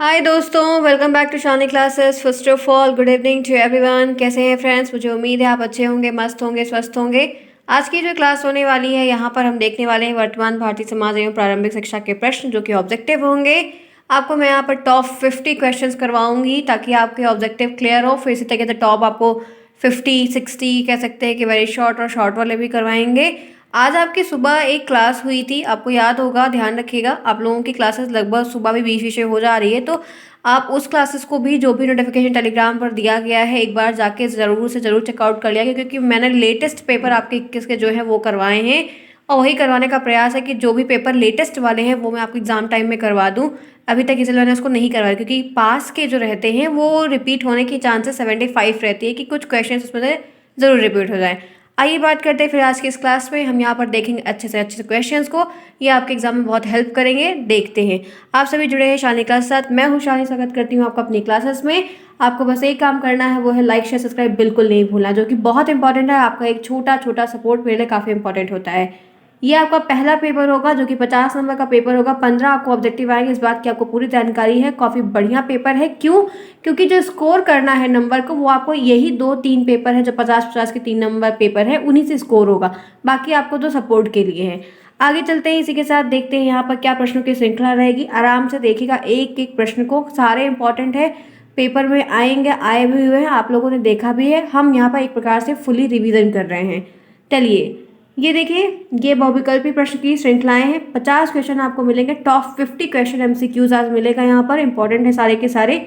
हाय दोस्तों, welcome back to Shani classes. First of all good evening to everyone. कैसे हैं friends? मुझे उम्मीद है आप अच्छे होंगे, मस्त होंगे, स्वस्थ होंगे। आज की जो क्लास होने वाली है, यहाँ पर हम देखने वाले हैं वर्तमान भारतीय समाज एवं प्रारंभिक शिक्षा के प्रश्न जो कि ऑब्जेक्टिव होंगे। आपको मैं यहाँ पर टॉप 50 क्वेश्चंस करवाऊंगी ताकि आपके ऑब्जेक्टिव क्लियर हो। फिर इसी तरीके से टॉप आपको 50 60 कह सकते हैं कि वेरी शॉर्ट और शॉर्ट वाले भी करवाएंगे। आज आपकी सुबह एक क्लास हुई थी, आपको याद होगा, ध्यान रखिएगा। आप लोगों की क्लासेस लगभग सुबह भी बीच बीच में हो जा रही है, तो आप उस क्लासेस को भी जो भी नोटिफिकेशन टेलीग्राम पर दिया गया है एक बार जाके ज़रूर से ज़रूर चेकआउट कर लिया, क्योंकि मैंने लेटेस्ट पेपर आपके 21 के जो है वो करवाए हैं और वही करवाने का प्रयास है कि जो भी पेपर लेटेस्ट वाले हैं वो मैं आपको एग्जाम टाइम में करवा दूं। अभी तक इसलिए मैंने उसको नहीं करवाया क्योंकि पास के जो रहते हैं वो रिपीट होने की चांसेस 75 रहती है कि कुछ क्वेश्चन उसमें से ज़रूर रिपीट हो जाए। आइए बात करते हैं फिर आज की इस क्लास में। हम यहाँ पर देखेंगे अच्छे से क्वेश्चंस को, ये आपके एग्जाम में बहुत हेल्प करेंगे। देखते हैं। आप सभी जुड़े हैं शानी क्लास के साथ। मैं हूँ शानी, स्वागत करती हूँ आपको अपनी क्लासेस में। आपको बस एक काम करना है, वो है लाइक शेयर सब्सक्राइब बिल्कुल नहीं भूलना, जो कि बहुत इंपॉर्टेंट है। आपका एक छोटा छोटा सपोर्ट मेरे लिए काफ़ी इंपॉर्टेंट होता है। ये आपका पहला पेपर होगा जो कि 50 नंबर का पेपर होगा। 15 आपको ऑब्जेक्टिव आएंगे, इस बात की आपको पूरी जानकारी है। काफ़ी बढ़िया पेपर है। क्यों? क्योंकि जो स्कोर करना है नंबर को, वो आपको यही 2-3 पेपर है जो 50-50 के 3 नंबर पेपर है, उन्हीं से स्कोर होगा। बाकी आपको तो सपोर्ट के लिए है। आगे चलते हैं, इसी के साथ देखते हैं यहाँ पर क्या प्रश्नों की श्रृंखला रहेगी। आराम से देखिएगा एक एक प्रश्न को, सारे इंपॉर्टेंट है, पेपर में आएंगे, आए भी हुए हैं, आप लोगों ने देखा भी है। हम यहाँ पर एक प्रकार से फुली रिवीजन कर रहे हैं। चलिए ये देखिए, ये बहुविकल्पी प्रश्न की श्रृंखलाएं हैं। 50 क्वेश्चन आपको मिलेंगे। टॉप 50 क्वेश्चन एमसीक्यूज आज मिलेगा यहाँ पर, इंपॉर्टेंट है सारे के सारे।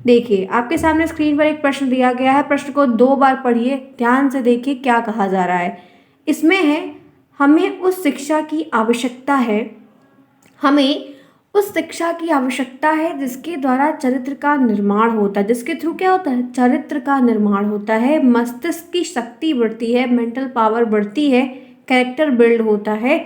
देखिए आपके सामने स्क्रीन पर एक प्रश्न दिया गया है। प्रश्न को 2 बार पढ़िए, ध्यान से देखिए क्या कहा जा रहा है। इसमें है, हमें उस शिक्षा की आवश्यकता है, हमें उस शिक्षा की आवश्यकता है जिसके द्वारा चरित्र का निर्माण होता है। जिसके थ्रू क्या होता है? चरित्र का निर्माण होता है, मस्तिष्क की शक्ति बढ़ती है, मेंटल पावर बढ़ती है, कैरेक्टर बिल्ड होता है,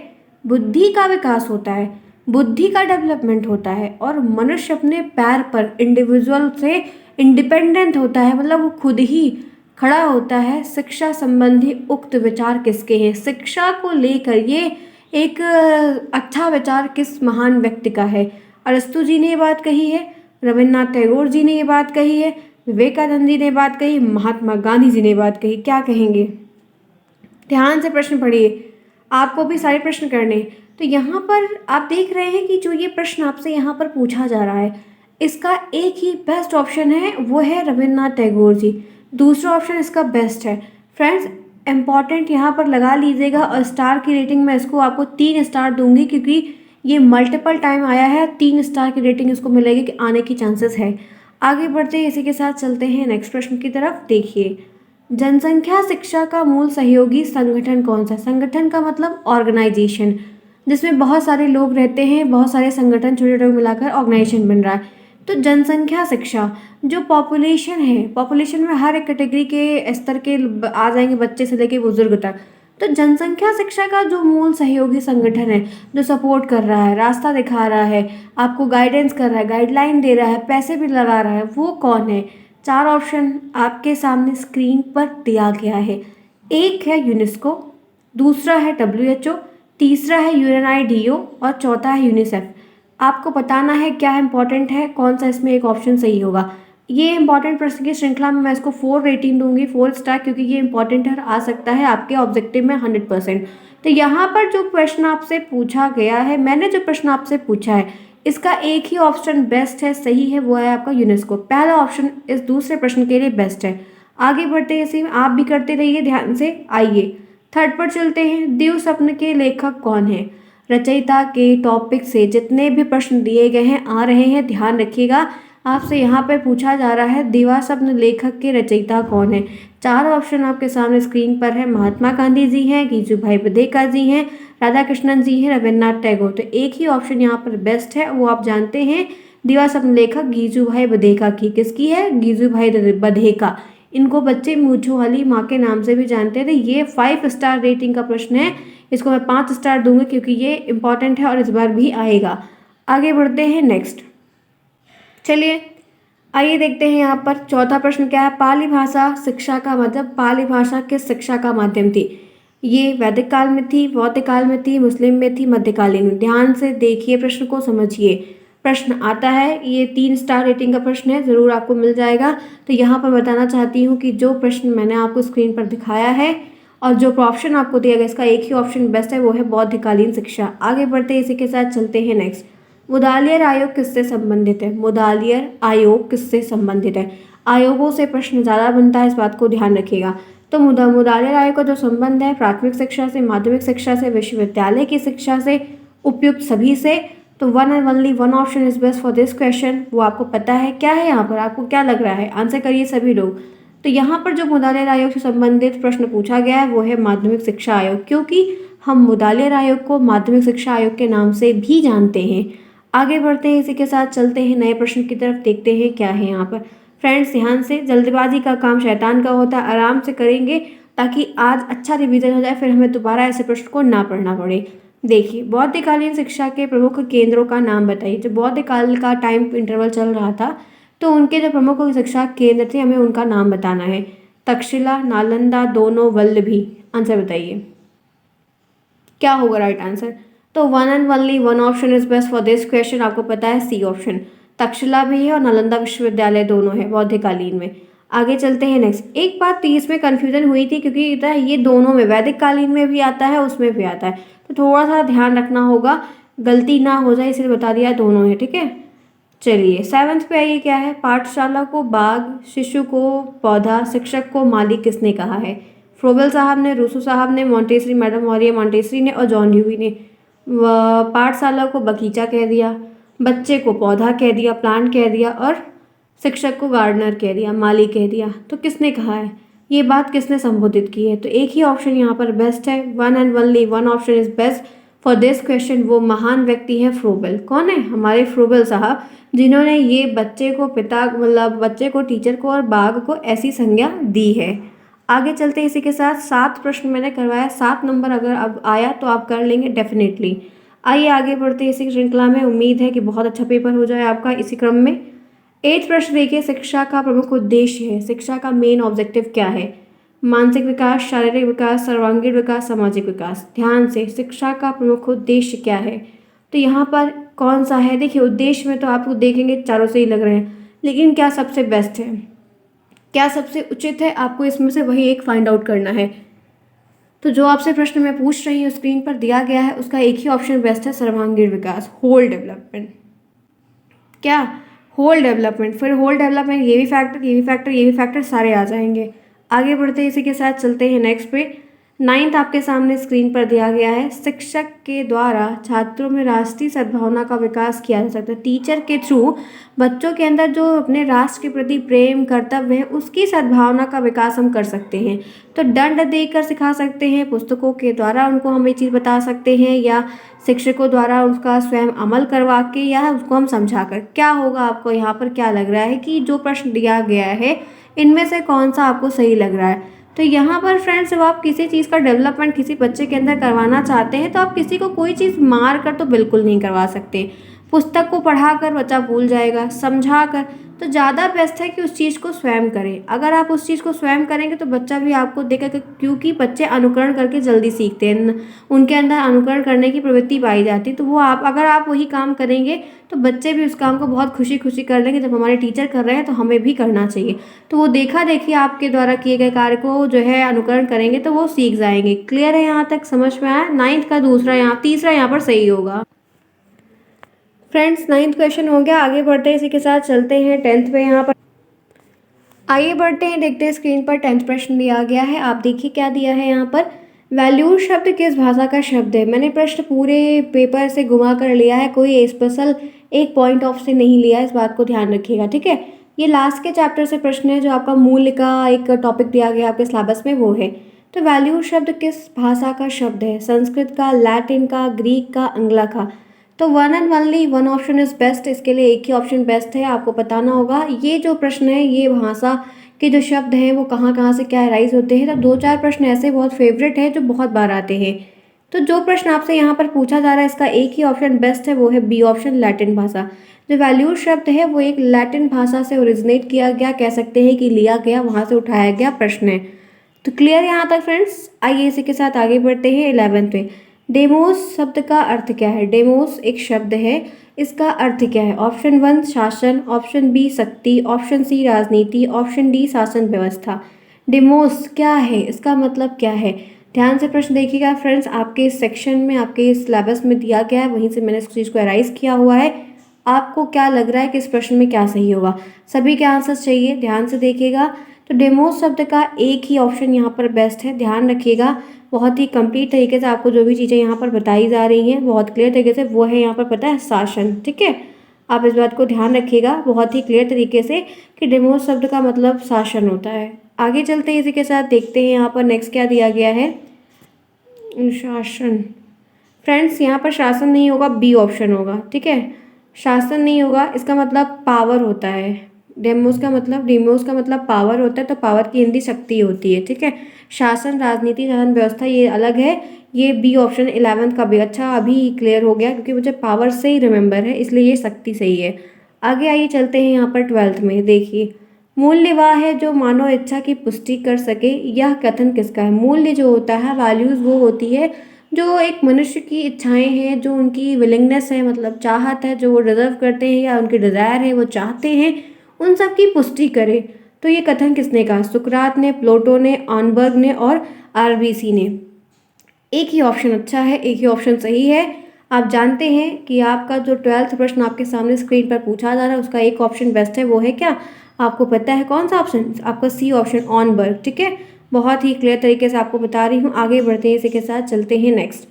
बुद्धि का विकास होता है, बुद्धि का डेवलपमेंट होता है और मनुष्य अपने पैर पर इंडिविजुअल से इंडिपेंडेंट होता है, मतलब वो खुद ही खड़ा होता है। शिक्षा संबंधी उक्त विचार किसके हैं? शिक्षा को लेकर ये एक अच्छा विचार किस महान व्यक्ति का है? अरस्तु जी ने ये बात कही है, रविन्द्रनाथ टैगोर जी ने ये बात कही है, विवेकानंद जी ने बात कही, महात्मा गांधी जी ने बात कही। क्या कहेंगे? ध्यान से प्रश्न पढ़िए, आपको भी सारे प्रश्न करने। तो यहाँ पर आप देख रहे हैं कि जो ये प्रश्न आपसे यहाँ पर पूछा जा रहा है, इसका एक ही बेस्ट ऑप्शन है, वो है रविन्द्रनाथ टैगोर जी। दूसरा ऑप्शन इसका बेस्ट है। फ्रेंड्स इम्पॉर्टेंट यहाँ पर लगा लीजिएगा, और स्टार की रेटिंग मैं इसको आपको 3 स्टार दूंगी, क्योंकि ये मल्टीपल टाइम आया है। 3 स्टार की रेटिंग इसको मिलेगी कि आने की चांसेस है। आगे बढ़ते हैं, इसी के साथ चलते हैं नेक्स्ट प्रश्न की तरफ। देखिए, जनसंख्या शिक्षा का मूल सहयोगी संगठन कौन सा? संगठन का मतलब ऑर्गेनाइजेशन, जिसमें बहुत सारे लोग रहते हैं, बहुत सारे संगठन छोटे छोटे मिलाकर ऑर्गेनाइजेशन बन रहा है। तो जनसंख्या शिक्षा, जो पॉपुलेशन है, पॉपुलेशन में हर एक कैटेगरी के स्तर के आ जाएंगे, बच्चे से लेके बुजुर्ग तक। तो जनसंख्या शिक्षा का जो मूल सहयोगी संगठन है, जो सपोर्ट कर रहा है, रास्ता दिखा रहा है, आपको गाइडेंस कर रहा है, गाइडलाइन दे रहा है, पैसे भी लगा रहा है, वो कौन है? 4 ऑप्शन आपके सामने स्क्रीन पर दिया गया है। एक है यूनेस्को, दूसरा है WHO, तीसरा है UNIDO और चौथा है यूनिसेफ। आपको बताना है क्या इंपॉर्टेंट है, कौन सा इसमें एक ऑप्शन सही होगा। ये इंपॉर्टेंट प्रश्न की श्रृंखला में मैं इसको 4 रेटिंग दूंगी, 4 स्टार, क्योंकि ये इंपॉर्टेंट है और आ सकता है आपके ऑब्जेक्टिव में 100%। तो यहाँ पर जो प्रश्न आपसे पूछा गया है, मैंने जो प्रश्न आपसे पूछा है, इसका एक ही ऑप्शन बेस्ट है, सही है, वो है आपका यूनेस्को। पहला ऑप्शन इस दूसरे प्रश्न के लिए बेस्ट है। आगे बढ़ते हैं, इसी में आप भी करते रहिए ध्यान से। आइए थर्ड पर चलते हैं। दिव्य स्वप्न के लेखक कौन है? रचयिता के टॉपिक से जितने भी प्रश्न दिए गए हैं आ रहे हैं, ध्यान रखिएगा। आपसे यहाँ पे पूछा जा रहा है दिवा स्वप्न लेखक के रचयिता कौन है। 4 ऑप्शन आपके सामने स्क्रीन पर है। महात्मा गांधी जी हैं, गीजूभाई बधेकर जी हैं, राधा कृष्णन जी हैं, रविन्द्रनाथ टैगोर। तो एक ही ऑप्शन यहाँ पर बेस्ट है, वो आप जानते हैं, दिवा स्वप्न लेखक गीजूभाई बधेकर की। किसकी है? गीजूभाई बधेकर। इनको बच्चे मूंछों वाली माँ के नाम से भी जानते थे। ये 5 स्टार रेटिंग का प्रश्न है, इसको मैं 5 स्टार दूंगी क्योंकि ये इंपॉर्टेंट है और इस बार भी आएगा। आगे बढ़ते हैं नेक्स्ट। चलिए आइए देखते हैं यहाँ पर चौथा प्रश्न क्या है। पाली भाषा शिक्षा का मतलब, पाली भाषा किस शिक्षा का माध्यम थी? ये वैदिक काल में थी, बौद्ध काल में थी, मुस्लिम में थी, मध्यकालीन में। ध्यान से देखिए, प्रश्न को समझिए। प्रश्न आता है, ये 3 स्टार रेटिंग का प्रश्न है, ज़रूर आपको मिल जाएगा। तो यहाँ पर बताना चाहती हूँ कि जो प्रश्न मैंने आपको स्क्रीन पर दिखाया है और जो ऑप्शन आपको दिया गया, इसका एक ही ऑप्शन बेस्ट है, वो है बौद्धिकालीन शिक्षा। आगे बढ़ते हैं, इसी के साथ चलते हैं नेक्स्ट। मुदालियर आयोग किससे संबंधित है? मुदालियर आयोग किससे संबंधित है? आयोगों से प्रश्न ज़्यादा बनता है, इस बात को ध्यान रखिएगा। तो मुदालियर आयोग का जो संबंध है प्राथमिक शिक्षा से, माध्यमिक शिक्षा से, विश्वविद्यालय की शिक्षा से, उपयुक्त सभी से। तो one and only one option is best for this question. वो आपको पता है क्या है? यहाँ पर आपको क्या लग रहा है? आंसर करिए सभी लोग। तो यहाँ पर जो मुदालियर आयोग से संबंधित प्रश्न पूछा गया है वो है माध्यमिक शिक्षा आयोग, क्योंकि हम मुदालियर आयोग को माध्यमिक शिक्षा आयोग के नाम से भी जानते हैं। आगे बढ़ते हैं, इसी के साथ चलते हैं नए प्रश्न की तरफ, देखते हैं क्या है यहाँ पर। फ्रेंड्स ध्यान से, जल्दबाजी का काम शैतान का होता है, आराम से करेंगे ताकि आज अच्छा रिवीजन हो जाए, फिर हमें दोबारा ऐसे प्रश्न को ना पढ़ना पड़े। देखिए, बौद्धकालीन शिक्षा के प्रमुख केंद्रों का नाम बताइए। जब बौद्ध काल का टाइम इंटरवल चल रहा था तो उनके जो प्रमुख शिक्षा केंद्र थे, हमें उनका नाम बताना है। तक्षशिला, नालंदा, दोनों, वल्लभी। आंसर बताइए क्या होगा राइट आंसर? तो one and only one option is best for this question. आपको पता है सी ऑप्शन। तक्षशिला भी है और नालंदा विश्वविद्यालय दोनों है बौद्धकालीन में। आगे चलते हैं नेक्स्ट। एक बात इसमें कन्फ्यूजन हुई थी क्योंकि ये दोनों में, वैदिक कालीन में भी आता है, उसमें भी आता है, तो थोड़ा सा ध्यान रखना होगा, गलती ना हो जाए, इसलिए बता दिया दोनों है, ठीक है। चलिए 7th पे आइए, क्या है? पाठशाला को बाग, शिशु को पौधा, शिक्षक को माली किसने कहा है? फ्रोबेल साहब ने, रूसो साहब ने, मॉन्टेसरी, मैडम मॉरिया मॉन्टेसरी ने और जॉन ड्यूई ने। पाठशाला को बगीचा कह दिया, बच्चे को पौधा कह दिया, प्लांट कह दिया, और शिक्षक को गार्डनर कह दिया, माली कह दिया। तो किसने कहा है ये बात, किसने संबोधित की है? तो एक ही ऑप्शन यहाँ पर बेस्ट है, one and only one option is best for this question. वो महान व्यक्ति है फ्रोबेल। कौन है? हमारे फ्रोबेल साहब, जिन्होंने ये बच्चे को पिता, मतलब बच्चे को, टीचर को और बाघ को ऐसी संज्ञा दी है। आगे चलते इसी के साथ। 7 प्रश्न मैंने करवाया, 7 नंबर अगर अब आया तो आप कर लेंगे डेफिनेटली। आइए आगे बढ़ते इसी श्रृंखला में, उम्मीद है कि बहुत अच्छा पेपर हो जाए आपका इसी क्रम में। 8th प्रश्न देखिए, शिक्षा का प्रमुख उद्देश्य है। शिक्षा का मेन ऑब्जेक्टिव क्या है? मानसिक विकास, शारीरिक विकास, सर्वांगीण विकास, सामाजिक विकास। ध्यान से, शिक्षा का प्रमुख उद्देश्य क्या है? तो यहाँ पर कौन सा है? देखिए, उद्देश्य में तो आपको देखेंगे चारों से ही लग रहे हैं, लेकिन क्या सबसे बेस्ट है, क्या सबसे उचित है, आपको इसमें से वही एक फाइंड आउट करना है। तो जो आपसे प्रश्न मैं पूछ रही हूँ स्क्रीन पर दिया गया है, उसका एक ही ऑप्शन बेस्ट है, सर्वांगीण विकास, होल डेवलपमेंट। क्या? Whole development. फिर होल डेवलपमेंट, ये भी फैक्टर, ये भी फैक्टर, ये भी फैक्टर, सारे आ जाएंगे। आगे बढ़ते इसी के साथ चलते हैं नेक्स्ट पे। 9th आपके सामने स्क्रीन पर दिया गया है, शिक्षक के द्वारा छात्रों में राष्ट्रीय सद्भावना का विकास किया जा सकता है। टीचर के थ्रू बच्चों के अंदर जो अपने राष्ट्र के प्रति प्रेम, कर्तव्य है, उसकी सद्भावना का विकास हम कर सकते हैं। तो दंड देकर सिखा सकते हैं, पुस्तकों के द्वारा उनको हम ये चीज़ बता सकते हैं, या शिक्षकों द्वारा उसका स्वयं अमल करवा के, या उसको हम समझा कर। क्या होगा? आपको यहाँ पर क्या लग रहा है कि जो प्रश्न दिया गया है इनमें से कौन सा आपको सही लग रहा है? तो यहाँ पर फ्रेंड्स, जब आप किसी चीज़ का डेवलपमेंट किसी बच्चे के अंदर करवाना चाहते हैं तो आप किसी को कोई चीज़ मार कर तो बिल्कुल नहीं करवा सकते। पुस्तक को पढ़ा कर बच्चा भूल जाएगा, समझा कर। तो ज़्यादा बेस्ट है कि उस चीज़ को स्वयं करें। अगर आप उस चीज़ को स्वयं करेंगे तो बच्चा भी आपको देखेगा, क्योंकि बच्चे अनुकरण करके जल्दी सीखते हैं, उनके अंदर अनुकरण करने की प्रवृत्ति पाई जाती है। तो वो अगर आप वही काम करेंगे तो बच्चे भी उस काम को बहुत खुशी खुशी कर लेंगे। जब हमारे टीचर कर रहे हैं तो हमें भी करना चाहिए। तो वो देखा देखिए आपके द्वारा किए गए कार्य को जो है अनुकरण करेंगे तो वो सीख जाएंगे। क्लियर है? यहाँ तक समझ में आया? 9th का तीसरा यहाँ पर सही होगा। फ्रेंड्स 9th क्वेश्चन हो गया। आगे बढ़ते हैं, इसी के साथ चलते हैं 10th पे। यहाँ पर आइए बढ़ते हैं, देखते हैं स्क्रीन पर 10th प्रश्न दिया गया है। आप देखिए क्या दिया है यहाँ पर। वैल्यूज शब्द किस भाषा का शब्द है? मैंने प्रश्न पूरे पेपर से घुमा कर लिया है, कोई स्पेशल एक पॉइंट ऑफ से नहीं लिया, इस बात को ध्यान रखिएगा, ठीक है। ये लास्ट के चैप्टर से प्रश्न है, जो आपका मूल्य का एक टॉपिक दिया गया आपके सिलेबस में, वो है। तो वैल्यू शब्द किस भाषा का शब्द है? संस्कृत का, लैटिन का, ग्रीक का, अंग्ला का। तो one and only one option is best. इसके लिए एक ही ऑप्शन बेस्ट है, आपको बताना होगा ये जो प्रश्न है, ये भाषा के जो शब्द हैं वो कहाँ कहाँ से क्या राइज होते हैं। तो 2-4 प्रश्न ऐसे बहुत फेवरेट हैं जो बहुत बार आते हैं। तो जो प्रश्न आपसे यहाँ पर पूछा जा रहा है, इसका एक ही ऑप्शन बेस्ट है, वो है बी ऑप्शन, लैटिन भाषा। जो वैल्यूज शब्द है वो एक लैटिन भाषा से ओरिजिनेट किया गया, कह सकते हैं कि लिया गया, वहाँ से उठाया गया प्रश्न है। तो क्लियर है यहाँ तक फ्रेंड्स? आइए इसी के साथ आगे बढ़ते हैं 11th पे। डेमोस शब्द का अर्थ क्या है? डेमोस एक शब्द है, इसका अर्थ क्या है? ऑप्शन 1 शासन, ऑप्शन बी शक्ति, ऑप्शन सी राजनीति, ऑप्शन डी शासन व्यवस्था। डेमोस क्या है, इसका मतलब क्या है? ध्यान से प्रश्न देखिएगा फ्रेंड्स, आपके इस सेक्शन में, आपके इस सिलेबस में दिया गया है, वहीं से मैंने इस चीज़ को एराइज किया हुआ है। आपको क्या लग रहा है कि इस प्रश्न में क्या सही होगा? सभी के आंसर्स चाहिए, ध्यान से देखिएगा। तो डेमोस शब्द का एक ही ऑप्शन यहाँ पर बेस्ट है, ध्यान रखिएगा। बहुत ही कंप्लीट तरीके से आपको जो भी चीज़ें यहाँ पर बताई जा रही हैं बहुत क्लियर तरीके से, वो है यहाँ पर पता है शासन, ठीक है। आप इस बात को ध्यान रखिएगा बहुत ही क्लियर तरीके से कि डेमोस शब्द का मतलब शासन होता है। आगे चलते हैं, इसी के साथ देखते हैं यहाँ पर नेक्स्ट क्या दिया गया है। शासन, फ्रेंड्स यहाँ पर शासन नहीं होगा, बी ऑप्शन होगा, ठीक है। शासन नहीं होगा, इसका मतलब पावर होता है। डेमोस का मतलब पावर होता है, तो पावर की हिंदी शक्ति होती है, ठीक है। शासन, राजनीति, शासन व्यवस्था ये अलग है। ये बी ऑप्शन 11th का भी अच्छा अभी क्लियर हो गया, क्योंकि मुझे पावर से ही रिमेंबर है, इसलिए ये शक्ति सही है। आगे आइए चलते हैं यहाँ पर 12th में। देखिए, मूल्य वह है जो मानव इच्छा की पुष्टि कर सके। यह कथन किसका है? मूल्य जो होता है, वैल्यूज़, वो होती है जो एक मनुष्य की इच्छाएं हैं, जो उनकी विलिंगनेस है, मतलब चाहत है, जो वो डिजर्व करते हैं या उनकी डिज़ायर है, वो चाहते हैं, उन सब की पुष्टि करे। तो ये कथन किसने कहा? सुकरात ने, प्लेटो ने, ऑनबर्ग ने और आरबीसी ने। एक ही ऑप्शन अच्छा है, एक ही ऑप्शन सही है। आप जानते हैं कि आपका जो 12th प्रश्न आपके सामने स्क्रीन पर पूछा जा रहा है, उसका एक ऑप्शन बेस्ट है, वो है क्या? आपको पता है कौन सा ऑप्शन? आपका सी ऑप्शन, ऑनबर्ग, ठीक है। बहुत ही क्लियर तरीके से आपको बता रही हूँ। आगे बढ़ते हैं, इसी के साथ चलते हैं नेक्स्ट।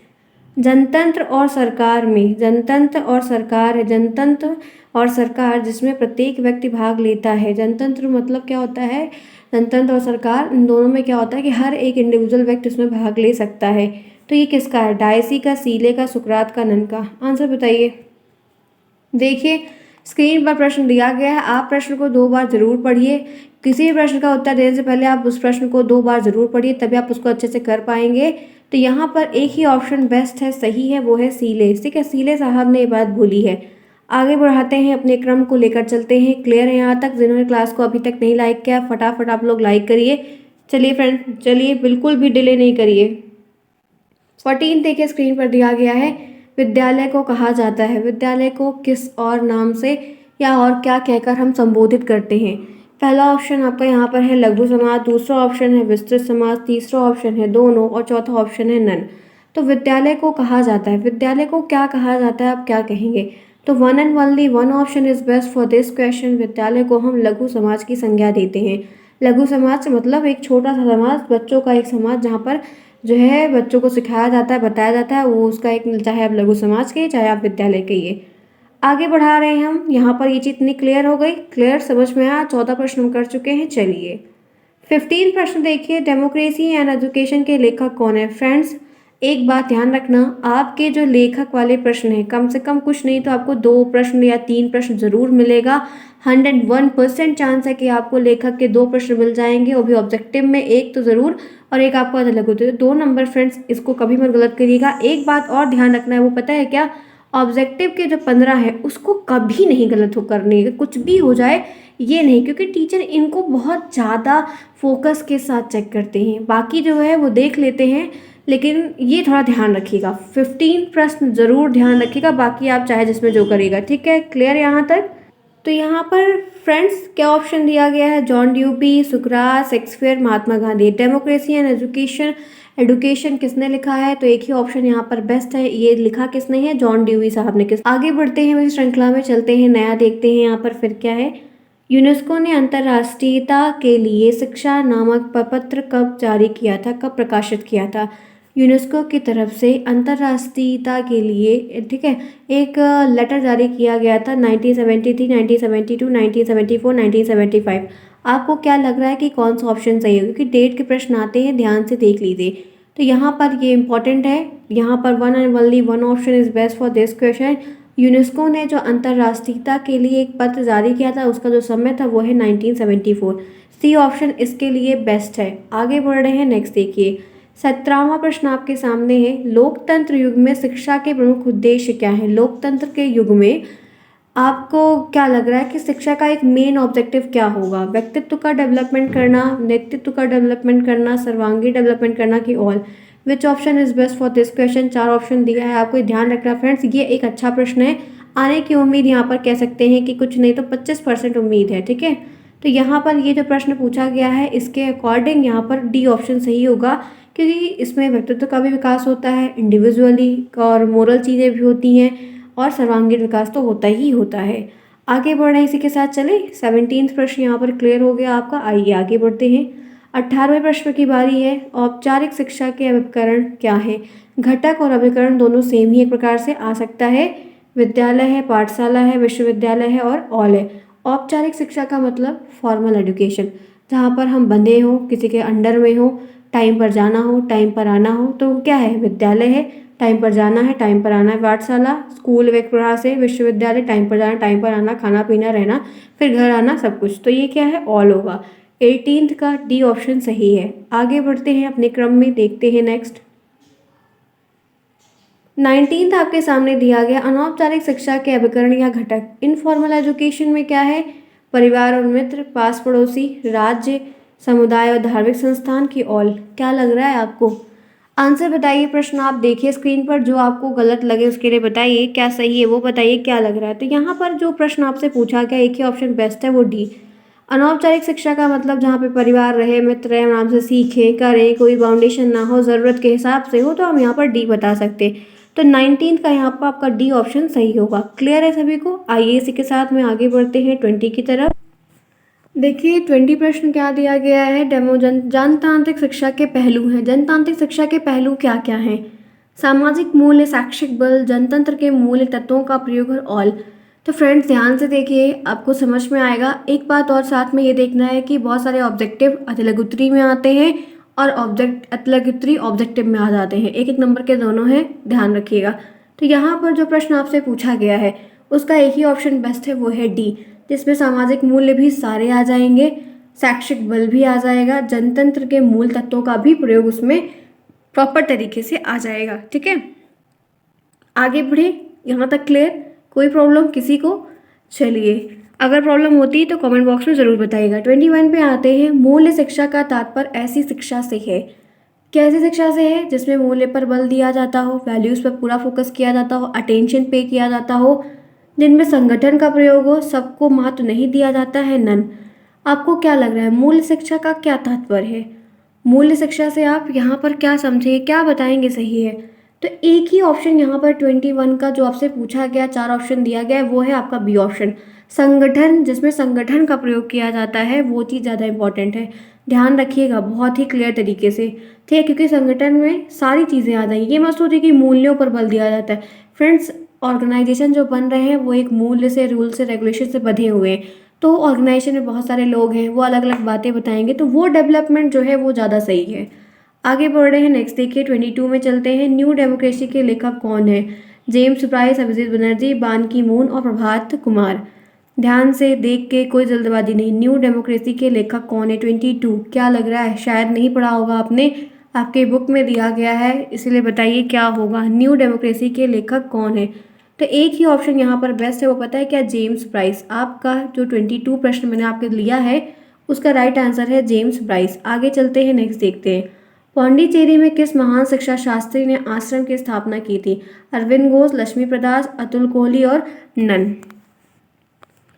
जनतंत्र और सरकार में, जनतंत्र और सरकार है, जनतंत्र और सरकार जिसमें प्रत्येक व्यक्ति भाग लेता है। जनतंत्र मतलब क्या होता है? जनतंत्र और सरकार, इन दोनों में क्या होता है कि हर एक इंडिविजुअल व्यक्ति उसमें भाग ले सकता है। तो ये किसका है? डायसी का, सीले का, सुकरात का, नन का? आंसर बताइए। देखिए, स्क्रीन पर प्रश्न दिया गया है, आप प्रश्न को 2 बार जरूर पढ़िए। किसी भी प्रश्न का उत्तर देने से पहले आप उस प्रश्न को 2 बार जरूर पढ़िए, तभी आप उसको अच्छे से कर पाएंगे। तो यहाँ पर एक ही ऑप्शन बेस्ट है, सही है, वो है सीले, ठीक है। सीले साहब ने ये बात बोली है। आगे बढ़ाते हैं, अपने क्रम को लेकर चलते हैं। क्लियर है यहाँ तक? जिन्होंने क्लास को अभी तक नहीं लाइक किया, फटाफट आप लोग लाइक करिए। चलिए फ्रेंड, चलिए, बिल्कुल भी डिले नहीं करिए। 14 देखिए, स्क्रीन पर दिया गया है। विद्यालय को कहा जाता है, विद्यालय को किस और नाम से या और क्या कहकर हम संबोधित करते हैं? पहला ऑप्शन आपका यहाँ पर है लघु समाज, दूसरा ऑप्शन है विस्तृत समाज, तीसरा ऑप्शन है दोनों और चौथा ऑप्शन है नन। तो विद्यालय को कहा जाता है, विद्यालय को क्या कहा जाता है, आप क्या कहेंगे? तो one and only one option is best for this question. विद्यालय को हम लघु समाज की संज्ञा देते हैं। लघु समाज मतलब एक छोटा सा समाज, बच्चों का एक समाज, जहाँ पर जो है बच्चों को सिखाया जाता है, बताया जाता है, वो उसका एक, चाहे आप लघु समाज कहिए, चाहे आप विद्यालय कहिए। आगे बढ़ा रहे हैं हम। यहाँ पर ये चीज़ इतनी क्लियर हो गई, क्लियर समझ में आया। 14 प्रश्न हम कर चुके हैं। चलिए 15 प्रश्न देखिए। डेमोक्रेसी एंड एजुकेशन के लेखक कौन है? फ्रेंड्स, एक बात ध्यान रखना, आपके जो लेखक वाले प्रश्न हैं, कम से कम कुछ नहीं तो आपको 2 प्रश्न या 3 प्रश्न जरूर मिलेगा। 101% चांस है कि आपको लेखक के 2 प्रश्न मिल जाएंगे, वो भी ऑब्जेक्टिव में, एक तो ज़रूर, और एक आपको अलग होते हैं। 2 नंबर फ्रेंड्स, इसको कभी मत गलत करिएगा। एक बात और ध्यान रखना है, वो पता है क्या? ऑब्जेक्टिव के जो 15 है उसको कभी नहीं गलत हो करने, कुछ भी हो जाए ये नहीं, क्योंकि टीचर इनको बहुत ज़्यादा फोकस के साथ चेक करते हैं। बाकी जो है वो देख लेते हैं, लेकिन ये थोड़ा ध्यान रखिएगा। 15 प्रश्न जरूर ध्यान रखिएगा, बाकी आप चाहे जिसमें जो करिएगा, ठीक है। क्लियर यहाँ तक? तो यहाँ पर फ्रेंड्स क्या ऑप्शन दिया गया है? John ड्यूपी, Sukrat, Shakespeare, Mahatma Gandhi. Democracy and education, education किसने लिखा है? तो एक ही ऑप्शन यहाँ पर बेस्ट है। ये लिखा किसने है? जॉन ड्यूवी साहब ने। किस आगे बढ़ते हैं, इस श्रृंखला में चलते हैं, नया देखते हैं यहाँ पर फिर क्या है। यूनेस्को ने अंतर्राष्ट्रीयता के लिए शिक्षा नामक प्रपत्र कब जारी किया था, कब प्रकाशित किया था? यूनेस्को की तरफ से अंतर्राष्ट्रीयता के लिए, ठीक है, एक लेटर जारी किया गया था 1973, 1972, 1974, 1975। आपको क्या लग रहा है कि कौन सा ऑप्शन सही है? क्योंकि डेट के प्रश्न आते हैं, ध्यान से देख लीजिए। तो यहाँ पर ये इंपॉर्टेंट है, यहाँ पर one and only one option is best for this question. UNESCO ने जो अंतर्राष्ट्रीयता के लिए एक पत्र जारी किया था, उसका जो समय था वो है 1974। सी ऑप्शन इसके लिए बेस्ट है। आगे बढ़ रहे हैं, नेक्स्ट देखिए। 17वां प्रश्न आपके सामने है। लोकतंत्र युग में शिक्षा के प्रमुख उद्देश्य क्या है? लोकतंत्र के युग में आपको क्या लग रहा है कि शिक्षा का एक मेन ऑब्जेक्टिव क्या होगा? व्यक्तित्व का डेवलपमेंट करना, नेतृत्व का डेवलपमेंट करना, सर्वांगीण डेवलपमेंट करना, कि all? Which option is best for this question, 4 option दिया है आपको, ध्यान रखना फ्रेंड्स। ये एक अच्छा प्रश्न है, आने की उम्मीद यहाँ पर कह सकते हैं कि कुछ नहीं तो 25% उम्मीद है, ठीक है। तो यहाँ पर ये जो प्रश्न पूछा गया है इसके अकॉर्डिंग यहाँ पर डी ऑप्शन सही होगा, क्योंकि इसमें व्यक्तित्व का भी विकास होता है, इंडिविजुअली और मोरल चीज़ें भी होती हैं, और सर्वांगीण विकास तो होता ही होता है। आगे बढ़ रहे हैं, इसी के साथ चले। 17वां प्रश्न यहाँ पर क्लियर हो गया आपका। आइए आगे बढ़ते हैं। 18वें प्रश्न की बारी है। औपचारिक शिक्षा के अभिकरण क्या है? घटक और अभिकरण दोनों सेम ही एक प्रकार से आ सकता है। विद्यालय है, पाठशाला है, विश्वविद्यालय है और ऑल है। औपचारिक शिक्षा का मतलब फॉर्मल एजुकेशन, जहाँ पर हम बंधे हों, किसी के अंडर में हो, टाइम पर जाना हो, टाइम पर आना हो, तो क्या है? विद्यालय है, टाइम पर जाना है, टाइम पर आना है। पाठशाला स्कूल एक प्रकार से। विश्वविद्यालय टाइम पर जाना, टाइम पर आना, खाना पीना, रहना, फिर घर आना, सब कुछ। तो ये क्या है? ऑल होगा। 18th का डी ऑप्शन सही है। आगे बढ़ते हैं अपने क्रम में, देखते हैं नेक्स्ट। 19th आपके सामने दिया गया। अनौपचारिक शिक्षा के अभिकरण या घटक। इनफॉर्मल एजुकेशन में क्या है? परिवार और मित्र, पास पड़ोसी, राज्य, समुदाय और धार्मिक संस्थान की ऑल। क्या लग रहा है आपको? आंसर बताइए। प्रश्न आप देखिए स्क्रीन पर, जो आपको गलत लगे उसके लिए बताइए, क्या सही है वो बताइए, क्या लग रहा है। तो यहाँ पर जो प्रश्न आपसे पूछा गया, एक ही ऑप्शन बेस्ट है, वो डी। अनौपचारिक शिक्षा का मतलब जहाँ पे परिवार रहे, मित्र रहे, आराम से सीखें, करें, कोई बाउंडेशन ना हो, ज़रूरत के हिसाब से हो, तो हम यहाँ पर डी बता सकते। तो 19th का यहाँ पर आपका डी ऑप्शन सही होगा। क्लियर है सभी को? आइए इसी के साथ में आगे बढ़ते हैं 20 की तरफ। देखिए 20 प्रश्न क्या दिया गया है। डेमो जनतांत्रिक शिक्षा के पहलू हैं। जनतांत्रिक शिक्षा के पहलू क्या क्या हैं? सामाजिक मूल्य, शैक्षिक बल, जनतंत्र के मूल्य तत्वों का प्रयोग और ऑल। तो फ्रेंड्स ध्यान से देखिए, आपको समझ में आएगा। एक बात और साथ में ये देखना है कि बहुत सारे ऑब्जेक्टिव अतिलघुत्तरी में आते हैं और अतिलघुत्तरी ऑब्जेक्टिव में आ जाते हैं। एक एक नंबर के दोनों हैं, ध्यान रखिएगा। तो यहाँ पर जो प्रश्न आपसे पूछा गया है उसका एक ही ऑप्शन बेस्ट है, वो है डी, जिसमें सामाजिक मूल्य भी सारे आ जाएंगे, शैक्षिक बल भी आ जाएगा, जनतंत्र के मूल तत्वों का भी प्रयोग उसमें प्रॉपर तरीके से आ जाएगा। ठीक है, आगे बढ़े। यहाँ तक क्लियर? कोई प्रॉब्लम किसी को? चलिए, अगर प्रॉब्लम होती है तो कमेंट बॉक्स में ज़रूर बताइएगा। 21 पे आते हैं। मूल्य शिक्षा का तात्पर्य ऐसी शिक्षा से है। कैसी शिक्षा से है? जिसमें मूल्य पर बल दिया जाता हो, वैल्यूज़ पर पूरा फोकस किया जाता हो, अटेंशन पे किया जाता हो, जिनमें संगठन का प्रयोग हो, सबको महत्व नहीं दिया जाता है, नन। आपको क्या लग रहा है मूल्य शिक्षा का क्या तात्पर्य है? मूल्य शिक्षा से आप यहाँ पर क्या समझे, क्या बताएंगे सही है? तो एक ही ऑप्शन यहाँ पर 21 का जो आपसे पूछा गया, 4 ऑप्शन दिया गया है, वो है आपका बी ऑप्शन, संगठन। जिसमें संगठन का प्रयोग किया जाता है, वो चीज़ ज़्यादा इंपॉर्टेंट है। ध्यान रखिएगा बहुत ही क्लियर तरीके से, ठीक है, क्योंकि संगठन में सारी चीज़ें आ जाएंगी। ये मत सोचिए कि मूल्यों पर बल दिया जाता है। फ्रेंड्स, ऑर्गेनाइजेशन जो बन रहे हैं वो एक मूल्य से, रूल से, रेगुलेशन से बंधे हुए हैं। तो ऑर्गेनाइजेशन में बहुत सारे लोग हैं, वो अलग अलग बातें बताएंगे, तो वो डेवलपमेंट जो है वो ज़्यादा सही है। आगे बढ़ रहे हैं, नेक्स्ट देखिए 22 में चलते हैं। न्यू डेमोक्रेसी के लेखक कौन है? जेम्स प्राइस, अभिजीत बनर्जी, बान की मून और प्रभात कुमार। ध्यान से देख के, कोई जल्दबाजी नहीं। न्यू डेमोक्रेसी के लेखक कौन है? 22 क्या लग रहा है? शायद नहीं पढ़ा होगा आपने, आपके बुक में दिया गया है, इसलिए बताइए क्या होगा। न्यू डेमोक्रेसी के लेखक कौन है? तो एक ही ऑप्शन यहाँ पर बेस्ट है, वो पता है क्या? James price. आपका जो 22 प्रश्न मैंने आपके लिया है उसका राइट आंसर है जेम्स प्राइस। आगे चलते हैं, नेक्स्ट देखते हैं। पौंडीचेरी में किस महान शिक्षा शास्त्री ने आश्रम की स्थापना की थी? अरविंद घोष, लक्ष्मी प्रसाद, अतुल कोहली और नन।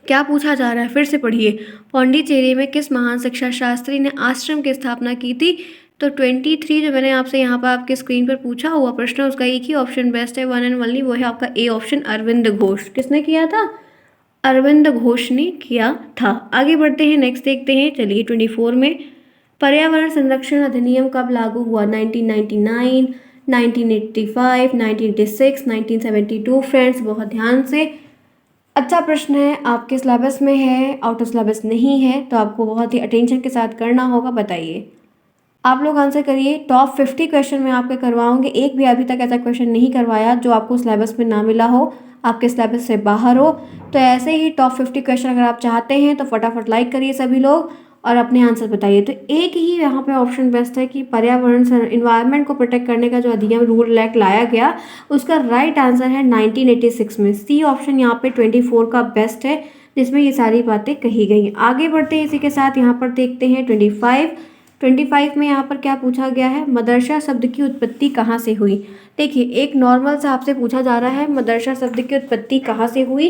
क्या पूछा जा रहा है? फिर से पढ़िए। पौंडीचेरी में किस महान शिक्षा शास्त्री ने आश्रम की स्थापना की थी? तो 23 जो मैंने आपसे यहाँ पर आपके स्क्रीन पर पूछा हुआ प्रश्न, उसका एक ही ऑप्शन बेस्ट है, वन एंड ओनली, वो है आपका ए ऑप्शन, अरविंद घोष। किसने किया था? अरविंद घोष ने किया था। आगे बढ़ते हैं, नेक्स्ट देखते हैं। चलिए 24 में। पर्यावरण संरक्षण अधिनियम कब लागू हुआ? 1999, 1985, 1986, 1972। फ्रेंड्स बहुत ध्यान से, अच्छा प्रश्न है, आपके सिलेबस में है, आउट ऑफ सिलेबस नहीं है, तो आपको बहुत ही अटेंशन के साथ करना होगा। बताइए, आप लोग आंसर करिए। टॉप 50 क्वेश्चन मैं आपके करवाऊंगे, एक भी अभी तक ऐसा क्वेश्चन नहीं करवाया जो आपको सिलेबस में ना मिला हो, आपके सिलेबस से बाहर हो। तो ऐसे ही टॉप 50 क्वेश्चन अगर आप चाहते हैं तो फटाफट लाइक करिए सभी लोग और अपने आंसर बताइए। तो एक ही यहाँ पे ऑप्शन बेस्ट है कि पर्यावरण इन्वायरमेंट को प्रोटेक्ट करने का जो अधिनियम, रूल एक्ट लाया गया, उसका राइट आंसर है 1986 में। सी ऑप्शन यहाँ पे 24 का बेस्ट है, जिसमें ये सारी बातें कही गई। आगे बढ़ते हैं इसी के साथ, यहाँ पर देखते हैं 25। 25 में यहाँ पर क्या पूछा गया है, मदरसा शब्द की उत्पत्ति कहाँ से हुई। देखिए एक नॉर्मल सा आपसे पूछा जा रहा है मदरसा शब्द की उत्पत्ति कहाँ से हुई,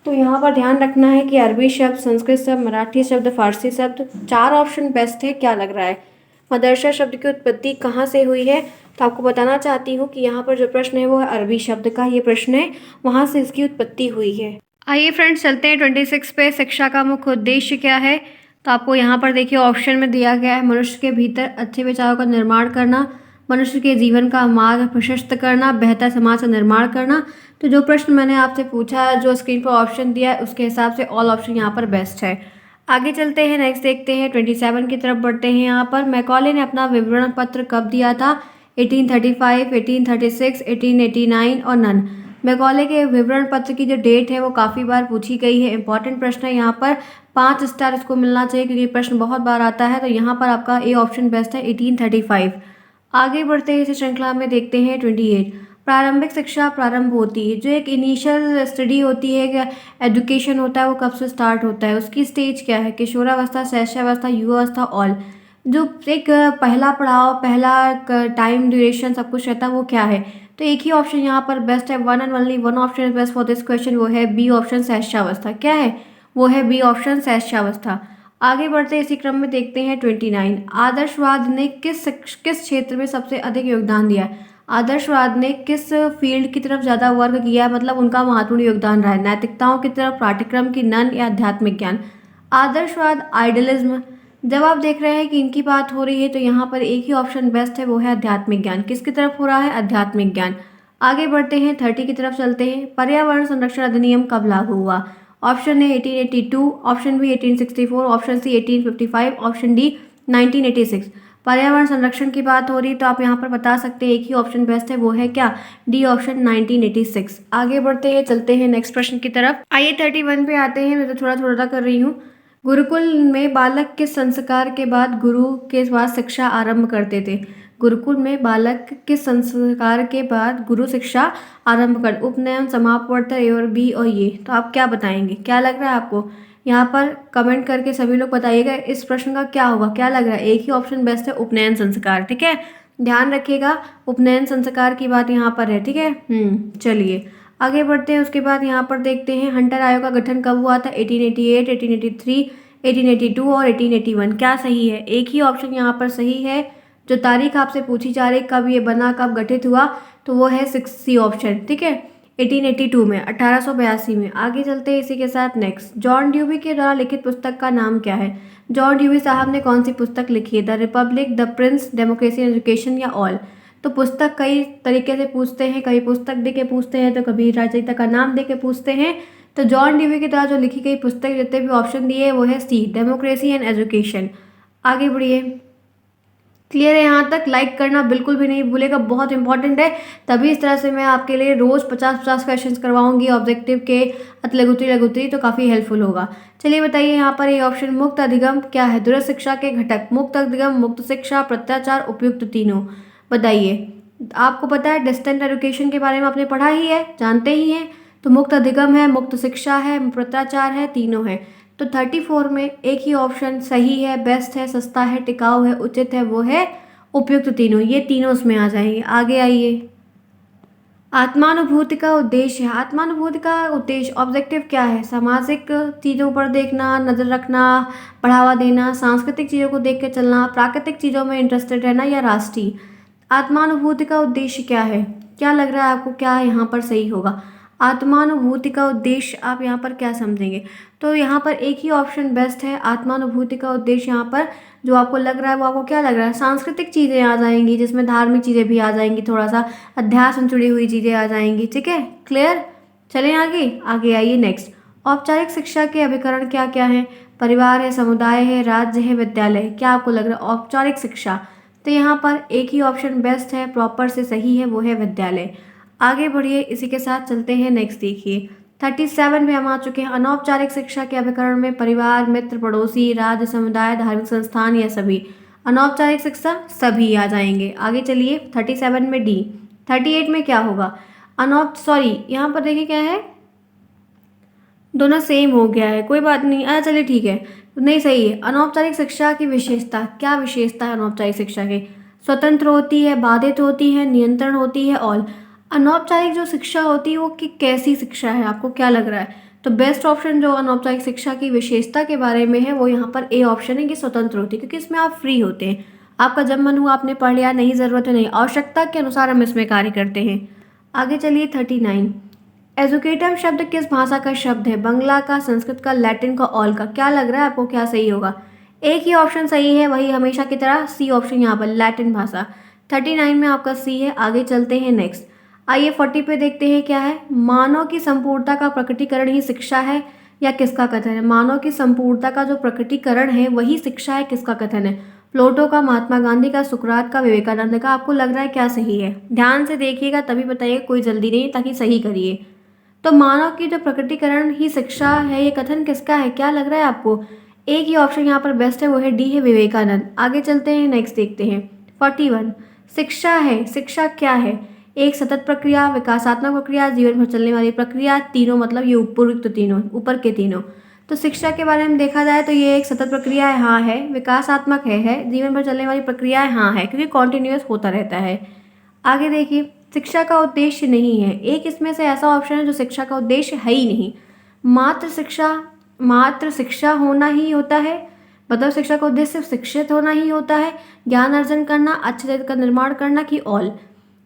तो यहाँ पर ध्यान रखना है कि अरबी शब्द, संस्कृत शब्द, मराठी शब्द, फारसी शब्द, 4 ऑप्शन बेस्ट है। क्या लग रहा है, मदरसा शब्द की उत्पत्ति कहाँ से हुई है, तो आपको बताना चाहती हूँ कि यहाँ पर जो प्रश्न है वो है अरबी शब्द का, ये प्रश्न है, वहाँ से इसकी उत्पत्ति हुई है। आइए फ्रेंड्स चलते हैं 26 पे, शिक्षा का मुख्य उद्देश्य क्या है। तो आपको यहाँ पर देखिए ऑप्शन में दिया गया है, मनुष्य के भीतर अच्छे विचारों का निर्माण करना, मनुष्य के जीवन का मार्ग प्रशस्त करना, बेहतर समाज का निर्माण करना। तो जो प्रश्न मैंने आपसे पूछा है, जो स्क्रीन पर ऑप्शन दिया है, उसके हिसाब से ऑल ऑप्शन यहाँ पर बेस्ट है। आगे चलते हैं, नेक्स्ट देखते हैं, 27 की तरफ बढ़ते हैं। यहाँ पर मैकॉले ने अपना विवरण पत्र कब दिया था, 1835, 1836, 1889 और नन। मैकॉले के विवरण पत्र की जो डेट है वो काफ़ी बार पूछी गई है, इंपॉर्टेंट प्रश्न है। यहाँ पर 5 स्टार इसको मिलना चाहिए क्योंकि प्रश्न बहुत बार आता है। तो यहाँ पर आपका ए ऑप्शन बेस्ट है, 1835। आगे बढ़ते हैं, इस श्रृंखला में देखते हैं 28। प्रारंभिक शिक्षा प्रारंभ होती है, जो एक इनिशियल स्टडी होती है, एजुकेशन होता है, वो कब से स्टार्ट होता है, उसकी स्टेज क्या है, किशोरावस्था, शैशवावस्था, युवावस्था, ऑल। जो एक पहला पड़ाव, पहला टाइम ड्यूरेशन सब कुछ रहता है, वो क्या है। तो एक ही ऑप्शन यहाँ पर बेस्ट है, one and only one option is best for this question, वो है बी ऑप्शन, शैशवावस्था। क्या है, वो है बी ऑप्शन, शैशवावस्था। आगे बढ़ते हैं, इसी क्रम में देखते हैं 29। आदर्शवाद ने किस क्षेत्र में सबसे अधिक योगदान दिया है। आदर्शवाद ने किस फील्ड की तरफ ज़्यादा वर्क किया है, मतलब उनका महत्वपूर्ण योगदान रहा है, नैतिकताओं की तरफ, पाठ्यक्रम की, नन या आध्यात्मिक ज्ञान। आदर्शवाद, आइडियलिज्म। जब आप देख रहे हैं कि इनकी बात हो रही है तो यहाँ पर एक ही ऑप्शन बेस्ट है, वो है आध्यात्मिक ज्ञान। किसकी तरफ हो रहा है, आध्यात्मिक ज्ञान। आगे बढ़ते हैं, 30 की तरफ चलते हैं। पर्यावरण संरक्षण अधिनियम कब लागू हुआ। Option A 1882, option B 1864, option C 1855, option D 1986। पर्यावरण संरक्षण की बात हो रही तो आप यहाँ पर बता सकते हैं, एक ही ऑप्शन बेस्ट है, वो है क्या, डी ऑप्शन, 1986। आगे बढ़ते हैं, चलते हैं नेक्स्ट प्रश्न की तरफ। आइए 31 पे आते हैं, मैं तो थोड़ा थोड़ा कर रही हूँ। गुरुकुल में बालक किस संस्कार के बाद गुरु के बाद शिक्षा आरंभ करते थे। गुरुकुल में बालक किस संस्कार के बाद गुरु शिक्षा आरंभ कर, उपनयन, समापवर्तन, ए और बी और ये। तो आप क्या बताएंगे, क्या लग रहा है आपको, यहाँ पर कमेंट करके सभी लोग बताइएगा इस प्रश्न का क्या होगा, क्या लग रहा है। एक ही ऑप्शन बेस्ट है, उपनयन संस्कार। ठीक है, ध्यान रखिएगा, उपनयन संस्कार की बात यहाँ पर है। ठीक है, चलिए आगे बढ़ते हैं। उसके बाद यहाँ पर देखते हैं, हंटर आयोग का गठन कब हुआ था, 1888, 1883, 1882 और 1881। क्या सही है, एक ही ऑप्शन यहाँ पर सही है। जो तारीख आपसे पूछी जा रही, कब ये बना, कब गठित हुआ, तो वो है 6C ऑप्शन। ठीक है, 1882 में, 1882 में। आगे चलते हैं इसी के साथ नेक्स्ट। जॉन ड्यूवी के द्वारा लिखित पुस्तक का नाम क्या है। जॉन ड्यूवी साहब ने कौन सी पुस्तक लिखी है, the Republic, the Prince, democracy and education या ऑल। तो पुस्तक कई तरीके से पूछते हैं, कभी पुस्तक दे के पूछते हैं, तो कभी रचयिता का नाम दे के पूछते हैं। तो जॉन ड्यूवी के द्वारा जो लिखी गई पुस्तक, जितने भी ऑप्शन दिए वो है सी, डेमोक्रेसी एंड एजुकेशन। आगे बढ़िए, क्लियर है यहाँ तक, लाइक करना बिल्कुल भी नहीं भूलेगा, बहुत इंपॉर्टेंट है। तभी इस तरह से मैं आपके लिए रोज़ 50-50 क्वेश्चन करवाऊंगी ऑब्जेक्टिव के, अतलगुतरी लघुतरी, तो काफ़ी हेल्पफुल होगा। चलिए बताइए यहाँ पर ये ऑप्शन, मुक्त अधिगम क्या है, दूरस्थ शिक्षा के घटक, मुक्त अधिगम, मुक्त शिक्षा, प्रत्याचार, उपयुक्त, तीनों। बताइए, आपको पता है डिस्टेंट एजुकेशन के बारे में आपने पढ़ा ही है, जानते ही हैं। तो मुक्त अधिगम है, मुक्त शिक्षा है, प्रत्याचार है, तीनों है। तो 34 में एक ही ऑप्शन सही है, बेस्ट है, सस्ता है, टिकाऊ है, उचित है, वो है उपयुक्त, तीनों। ये तीनों उसमें आ जाएंगे। आगे आइए, आत्मानुभूति का उद्देश्य है। आत्मानुभूति का उद्देश्य, ऑब्जेक्टिव क्या है, सामाजिक चीज़ों पर देखना, नज़र रखना, बढ़ावा देना, सांस्कृतिक चीज़ों को देख के चलना, प्राकृतिक चीज़ों में इंटरेस्टेड रहना या राष्ट्रीय। आत्मानुभूति का उद्देश्य क्या है, क्या लग रहा है आपको, क्या यहाँ पर सही होगा। आत्मानुभूति का उद्देश्य आप यहाँ पर क्या समझेंगे। तो यहाँ पर एक ही ऑप्शन बेस्ट है, आत्मानुभूति का उद्देश्य। यहाँ पर जो आपको लग रहा है वो आपको क्या लग रहा है, सांस्कृतिक चीज़ें आ जाएंगी, जिसमें धार्मिक चीज़ें भी आ जाएंगी, थोड़ा सा अध्यात्म से जुड़ी हुई चीज़ें आ जाएंगी। ठीक है, क्लियर। चलें आगे, आगे आइए नेक्स्ट। औपचारिक शिक्षा के अभिकरण क्या क्या हैं, परिवार है, समुदाय है, राज्य है, विद्यालय है। क्या आपको लग रहा है औपचारिक शिक्षा, तो यहाँ पर एक ही ऑप्शन बेस्ट है, प्रॉपर से सही है, वो है विद्यालय। आगे बढ़िए, इसी के साथ चलते हैं नेक्स्ट। देखिए 37 में हम आ चुके हैं। अनौपचारिक शिक्षा के अभिकरण में परिवार, मित्र, पड़ोसी, राज्य, समुदाय, धार्मिक संस्थान या सभी। अनौपचारिक शिक्षा सभी आ जाएंगे। आगे चलिए 37 में डी। 38 में क्या होगा, यहाँ पर देखिए क्या है, दोनों सेम हो गया है, कोई बात नहीं। चलिए ठीक है, नहीं सही है। अनौपचारिक शिक्षा की विशेषता, क्या विशेषता है अनौपचारिक शिक्षा की? स्वतंत्र होती है, बाधित होती है, नियंत्रण होती है, ऑल। अनौपचारिक जो शिक्षा होती है वो कि कैसी शिक्षा है, आपको क्या लग रहा है? तो बेस्ट ऑप्शन जो अनौपचारिक शिक्षा की विशेषता के बारे में है वो यहाँ पर ए ऑप्शन है कि स्वतंत्र होती है, क्योंकि इसमें आप फ्री होते हैं। आपका जब मन हुआ आपने पढ़ लिया, नहीं ज़रूरत है नहीं, आवश्यकता के अनुसार हम इसमें कार्य करते हैं। आगे चलिए 39। एजुकेटम शब्द किस भाषा का शब्द है? बंगला का, संस्कृत का, लैटिन का, ऑल का? क्या लग रहा है आपको, क्या सही होगा? एक ही ऑप्शन सही है, वही हमेशा की तरह सी ऑप्शन यहाँ पर, लैटिन भाषा। 39 में आपका सी है। आगे चलते हैं नेक्स्ट। आइए 40 पे देखते हैं क्या है। मानव की संपूर्णता का प्रकटीकरण ही शिक्षा है या किसका कथन है? मानव की संपूर्णता का जो प्रकटीकरण है वही शिक्षा है, किसका कथन है? प्लेटो का, महात्मा गांधी का, सुकरात का, विवेकानंद का? आपको लग रहा है क्या सही है? ध्यान से देखिएगा तभी बताइएगा, कोई जल्दी नहीं, ताकि सही करिए। तो मानव की जो प्रकटीकरण ही शिक्षा है, ये कथन किसका है, क्या लग रहा है आपको? एक ही ऑप्शन यहाँ पर बेस्ट है, वो है डी, है विवेकानंद। आगे चलते हैं नेक्स्ट देखते हैं 41। शिक्षा है, शिक्षा क्या है? एक सतत प्रक्रिया, विकासात्मक प्रक्रिया, जीवन भर चलने वाली प्रक्रिया, तीनों, मतलब ये उपयुक्त तीनों, ऊपर के तीनों। तो शिक्षा के बारे में देखा जाए तो ये एक सतत प्रक्रिया है, हाँ है। विकासात्मक है। जीवन भर चलने वाली प्रक्रिया है, हाँ है, क्योंकि कॉन्टिन्यूअस होता रहता है। आगे देखिए, शिक्षा का उद्देश्य नहीं है। एक इसमें से ऐसा ऑप्शन है जो शिक्षा का उद्देश्य है ही नहीं। मात्र शिक्षा होना ही होता है, मतलब शिक्षा का उद्देश्य सिर्फ शिक्षित होना ही होता है, ज्ञान अर्जन करना, अच्छे चरित्र का निर्माण करना, कि ऑल?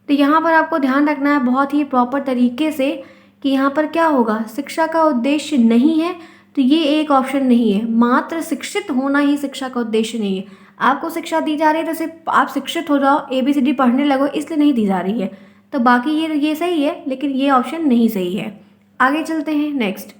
तो यहाँ पर आपको ध्यान रखना है बहुत ही प्रॉपर तरीके से कि यहाँ पर क्या होगा, शिक्षा का उद्देश्य नहीं है, तो ये एक ऑप्शन नहीं है। मात्र शिक्षित होना ही शिक्षा का उद्देश्य नहीं है। आपको शिक्षा दी जा रही है तो सिर्फ आप शिक्षित हो जाओ, ABCD पढ़ने लगो, इसलिए नहीं दी जा रही है। तो बाकी ये सही है, लेकिन ये ऑप्शन नहीं सही है। आगे चलते हैं नेक्स्ट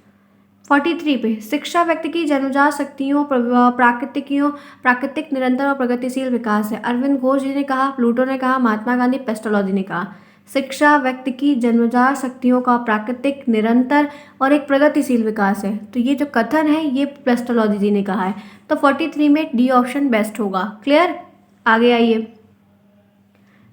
43 पे। शिक्षा व्यक्ति की जन्मजात शक्तियों, प्राकृतिक निरंतर और प्रगतिशील विकास है। अरविंद घोष जी ने कहा, प्लूटो ने कहा, महात्मा गांधी, पेस्टोलॉजी ने कहा। शिक्षा व्यक्ति की जन्मजात शक्तियों का प्राकृतिक, निरंतर और एक प्रगतिशील विकास है। तो ये जो कथन है ये पेस्टोलॉजी जी ने कहा है। तो 43 में डी ऑप्शन बेस्ट होगा। क्लियर? आगे आइए।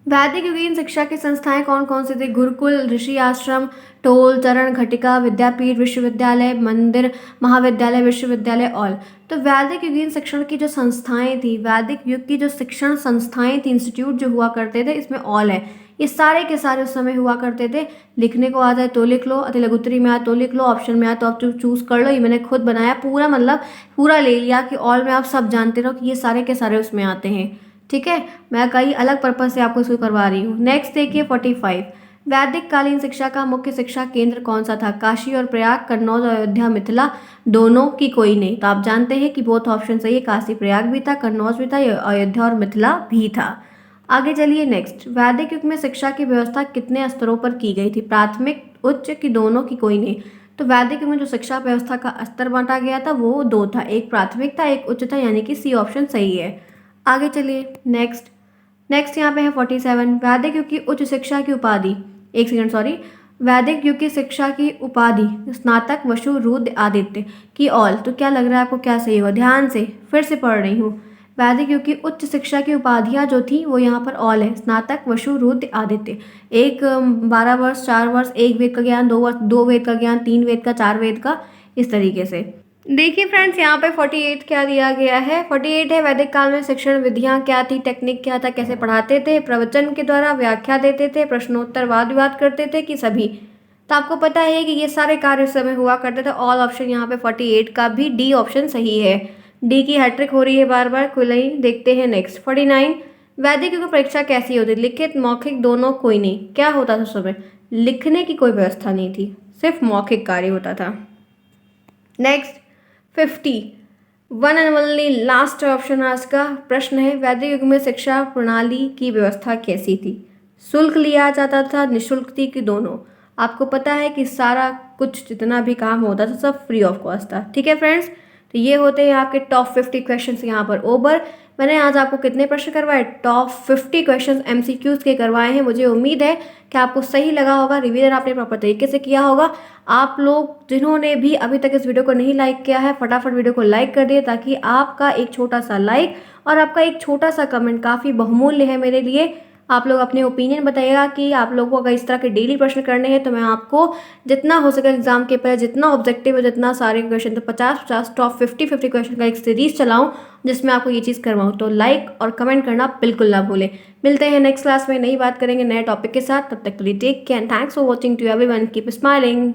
वैदिक युगीन शिक्षा की संस्थाएं कौन कौन सी थी? गुरुकुल, ऋषि आश्रम, टोल, चरण, घटिका, विद्यापीठ, विश्वविद्यालय, मंदिर, महाविद्यालय, विश्वविद्यालय, ऑल। तो वैदिक युगीन शिक्षण की जो संस्थाएं थी, वैदिक युग की जो शिक्षण संस्थाएं थी, इंस्टीट्यूट जो हुआ करते थे, इसमें ऑल है। ये सारे के सारे उस समय हुआ करते थे। लिखने को आ जाए तो लिख लो, अति लघुत्तरी में आए तो लिख लो, ऑप्शन में आए तो आप चूज कर लो। ये मैंने खुद बनाया पूरा, मतलब पूरा ले लिया कि ऑल में आप सब जानते रहो कि ये सारे के सारे उसमें आते हैं। ठीक है, मैं कई अलग पर्पज से आपको इसको करवा रही हूँ। नेक्स्ट देखिए 45। वैदिक कालीन शिक्षा का मुख्य शिक्षा केंद्र कौन सा था? काशी और प्रयाग, कन्नौज, अयोध्या, मिथिला, दोनों की कोई नहीं? तो आप जानते हैं कि बोथ ऑप्शन सही है। काशी प्रयाग भी था, कन्नौज भी था, अयोध्या और मिथिला भी था। आगे चलिए नेक्स्ट। वैदिक युग में शिक्षा की व्यवस्था कितने स्तरों पर की गई थी? प्राथमिक, उच्च, की दोनों, की कोई नहीं? तो वैदिक युग में जो शिक्षा व्यवस्था का स्तर बांटा गया था वो दो था, एक प्राथमिक था, एक उच्च था, यानी कि सी ऑप्शन सही है। आगे चलिए नेक्स्ट यहाँ पे है 47। वैदिक युग की उच्च शिक्षा की उपाधि, एक सेकंड सॉरी, वैदिक युग की शिक्षा की उपाधि स्नातक, वशु, रुद्र, आदित्य, की ऑल? तो क्या लग रहा है आपको, क्या सही होगा? ध्यान से फिर से पढ़ रही हूँ। वैदिक युग की उच्च शिक्षा की उपाधियाँ जो थी वो यहाँ पर ऑल है, स्नातक, वशु, रुद्र, आदित्य। एक 12 वर्ष, 4 वर्ष, एक वेद का ज्ञान, 2 वर्ष, 2 वेद का ज्ञान, 3 वेद का, 4 वेद का, इस तरीके से। देखिए फ्रेंड्स, यहाँ पे 48 क्या दिया गया है? 48 है, वैदिक काल में शिक्षण विधियाँ क्या थी, टेक्निक क्या था, कैसे पढ़ाते थे? प्रवचन के द्वारा, व्याख्या देते थे, प्रश्नोत्तर, वाद विवाद करते थे, कि सभी? तो आपको पता है कि ये सारे कार्य उस समय हुआ करते थे। ऑल ऑप्शन यहाँ पे 48 का भी डी ऑप्शन सही है। डी की हैट्रिक हो रही है बार बार, कोई नहीं। देखते हैं नेक्स्ट 49। वैदिक युग में परीक्षा कैसी होती? लिखित, मौखिक, दोनों, कोई नहीं? क्या होता था उस समय? लिखने की कोई व्यवस्था नहीं थी, सिर्फ मौखिक कार्य होता था। Next 50, one and only last option आज का प्रश्न है, वैदिक युग में शिक्षा प्रणाली की व्यवस्था कैसी थी? शुल्क लिया जाता था, निःशुल्क थी, कि दोनों? आपको पता है कि सारा कुछ जितना भी काम होता था सब फ्री ऑफ कॉस्ट था। ठीक है फ्रेंड्स, तो ये होते हैं आपके टॉप 50 क्वेश्चन यहाँ पर ओवर। मैंने आज आपको कितने प्रश्न करवाए? टॉप 50 क्वेश्चन MCQs के करवाए हैं। मुझे उम्मीद है कि आपको सही लगा होगा, रिवीजन आपने प्रॉपर तरीके से किया होगा। आप लोग जिन्होंने भी अभी तक इस वीडियो को नहीं लाइक किया है, फटाफट वीडियो को लाइक कर दिए, ताकि आपका एक छोटा सा लाइक और आपका एक छोटा सा कमेंट काफ़ी बहुमूल्य है मेरे लिए। आप लोग अपने ओपिनियन बताइएगा कि आप लोगों को अगर इस तरह के डेली प्रश्न करने हैं तो मैं आपको जितना हो सके एग्जाम के पहले जितना ऑब्जेक्टिव है, जितना सारे क्वेश्चन, तो 50-50 टॉप 50-50 क्वेश्चन का एक सीरीज चलाऊं जिसमें आपको ये चीज़ करवाऊं। तो लाइक और कमेंट करना बिल्कुल ना भूलें। मिलते हैं नेक्स्ट क्लास में, नई बात करेंगे नए टॉपिक के साथ। तब तक के लिए take care and thanks for watching to everyone, keep smiling.